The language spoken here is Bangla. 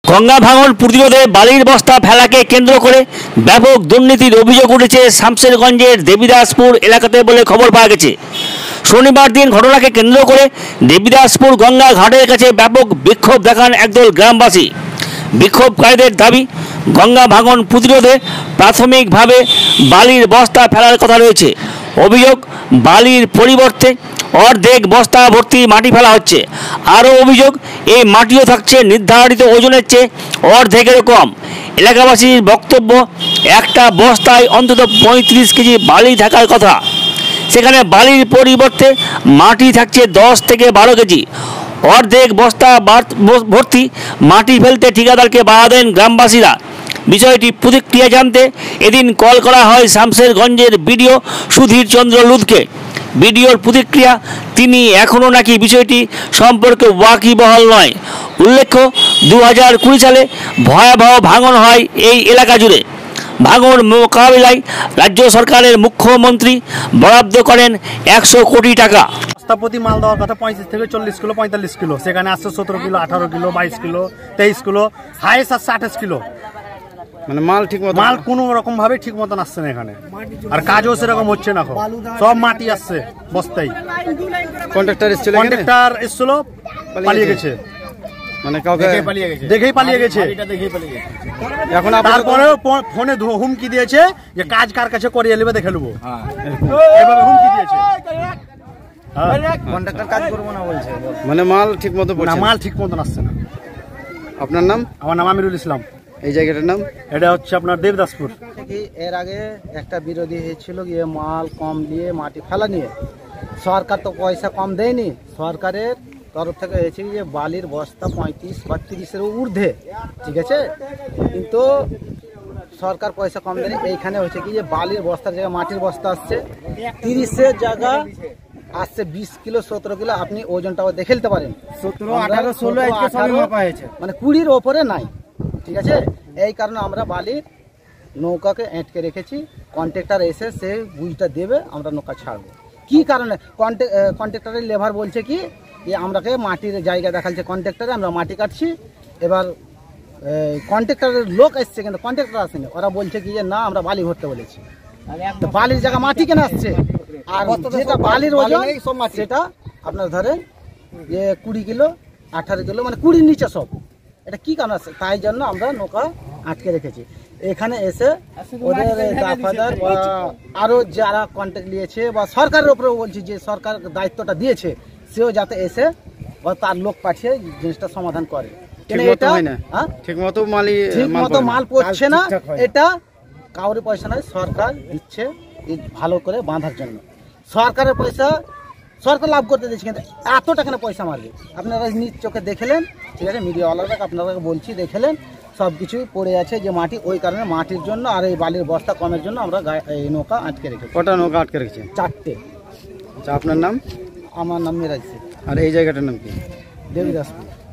গঙ্গা ভাঙন প্রতিরোধে বালির বস্তা ফেলাকে কেন্দ্র করে ব্যাপক দুর্নীতির অভিযোগ উঠেছে শামশেরগঞ্জের দেবীদাসপুর এলাকাতে বলে খবর পাওয়া গেছে। শনিবার দিন ঘটনাকে কেন্দ্র করে দেবীদাসপুর গঙ্গা ঘাটের কাছে ব্যাপক বিক্ষোভ দেখান একদল গ্রামবাসী। বিক্ষোভকারীদের দাবি, গঙ্গা ভাঙন প্রতিরোধে প্রাথমিকভাবে বালির বস্তা ফেলার কথা রয়েছে। অভিযোগ, বালির পরিবর্তে অর্ধেক বস্তা ভর্তি মাটি ফেলা হচ্ছে। আরও অভিযোগ, এই মাটিও থাকছে নির্ধারিত ওজনের চেয়ে অর্ধেকেরও কম। এলাকাবাসীর বক্তব্য, একটা বস্তায় অন্তত 35 কেজি বালি থাকার কথা, সেখানে বালির পরিবর্তে মাটি থাকছে 10 থেকে 12 কেজি। অর্ধেক বস্তা ভর্তি মাটি ফেলতে ঠিকাদারকে বাধা দেন গ্রামবাসীরা। বিষয়টি প্রতিক্রিয়া জানতে এদিন কল করা হয় শামশেরগঞ্জের বিডিও সুধীর চন্দ্র লুধকে। বিডিওর প্রতিক্রিয়া, তিনি এখনও নাকি বিষয়টি সম্পর্কে ওয়াকিবহাল নয়। উল্লেখ্য, 2020 সালে ভয়াবহ ভাঙন হয় এই এলাকা জুড়ে। ভাঙন মোকাবিলায় রাজ্য সরকারের মুখ্যমন্ত্রী বরাদ্দ করেন 100 কোটি টাকা। বস্তাপতি মাল দেওয়ার কথা 35 থেকে 40 কিলো 45 কিলো, সেখানে আসছে 17 kilo 18 kilo 22 kilo 23 kilo, highest আসছে 28 কিলো। মানে মাল ঠিক মতো, মাল কোনো রকম ভাবে ঠিক মতন আসছে না এখানে, আর কাজও সেরকম হচ্ছে না। সব মাটি আসছে বস্তায়। কন্ট্রাক্টর এসেছিল, কন্ট্রাক্টর এসেছিল, পালিয়ে গেছে। মানে কাউকে দেখেই পালিয়ে গেছে। এখন তারপরেও ফোনে হুমকি দিয়েছে যে কাজ কার কাছে করিয়ে নেবে দেখে নেবো, এভাবে হুমকি দিয়েছে। কন্ট্রাক্টর কাজ করবো না বলছে, মানে মাল ঠিক মতো পড়ছে না, মাল ঠিক মতন আসছে না। আপনার নাম? আমার নাম আমিরুল ইসলাম। এই জায়গাটার নাম? এটা হচ্ছে আপনার দেবদাসপুর। এর আগে একটা বিরোধী হয়েছিল গিয়ে মাল কম দিয়ে মাটি ফেলা নিয়ে। সরকার তো পয়সা কম দেয়নি, সরকারের তরফ থেকে হয়েছে যে বালির বস্তা 35 বা 30-এর ঊর্ধ্বে, ঠিক আছে, কিন্তু সরকার পয়সা কম দেয়নি। এইখানে হচ্ছে কি যে বালির বস্তার জায়গায় মাটির বস্তা আসছে 30-এর জায়গা আসছে 20 কিলো 17 কিলো। আপনি ওজনটাও দেখে নিতে পারেন, 17, 18, 16 মানে 20-র ওপরে নাই, ঠিক আছে। এই কারণে আমরা বালির নৌকাকে আটকে রেখেছি। কন্ট্রাক্টর এসে সে বুঝটা দেবে, আমরা নৌকা ছাড়বো। কি কারণে? কন্ট্রাক্টরের লেবার বলছে কি যে আমরাকে মাটির জায়গা দেখাচ্ছে কন্ট্রাক্টরে, আমরা মাটি কাটছি। এবার কন্ট্রাক্টরের লোক এসছে কিন্তু কন্ট্রাক্টর আসেনি। ওরা বলছে কি যে না, আমরা বালি ভরতে বলেছি। তো বালির জায়গা মাটি কেন আসছে? আর যেটা বালির ওজন সেটা আপনার ধরেন যে 20 কিলো 18 কিলো, মানে 20-র নিচে সব। এটা কি কারণ আছে? তাই জন্য আমরা নৌকা আটকে রেখেছি। এখানে এসে ওদের দাফাদার বা আরও যারা কন্ট্যাক্ট নিয়েছে বা সরকারের উপরেও বলছি যে সরকার দায়িত্বটা দিয়েছে, সেও যাতে এসে বা তার লোক পাঠিয়ে জিনিসটা সমাধান করে। এটা ঠিক মতো মাল পড়ছে না, এটা কাউরি পয়সা নয়, সরকার দিচ্ছে ভালো করে বাঁধার জন্য। সরকারের পয়সা সরকার লাভ করতে দিচ্ছে, কিন্তু এত টাকা পয়সা মারবে। আপনারা নিজ চোখে দেখলেন, ঠিক আছে, মিডিয়াওয়ালারা আপনাদেরকে বলছি দেখলেন, সব কিছুই পড়ে আছে যে মাটি। ওই কারণে মাটির জন্য আর এই বালির বস্তা কমের জন্য আমরা এই নৌকা আটকে রেখেছি। কটা নৌকা আটকে রেখেছে? 4টে। আচ্ছা, আপনার নাম? আমার নাম মিরাজ শেখ। আর এই জায়গাটার নাম কি? দেবীদাসপুর।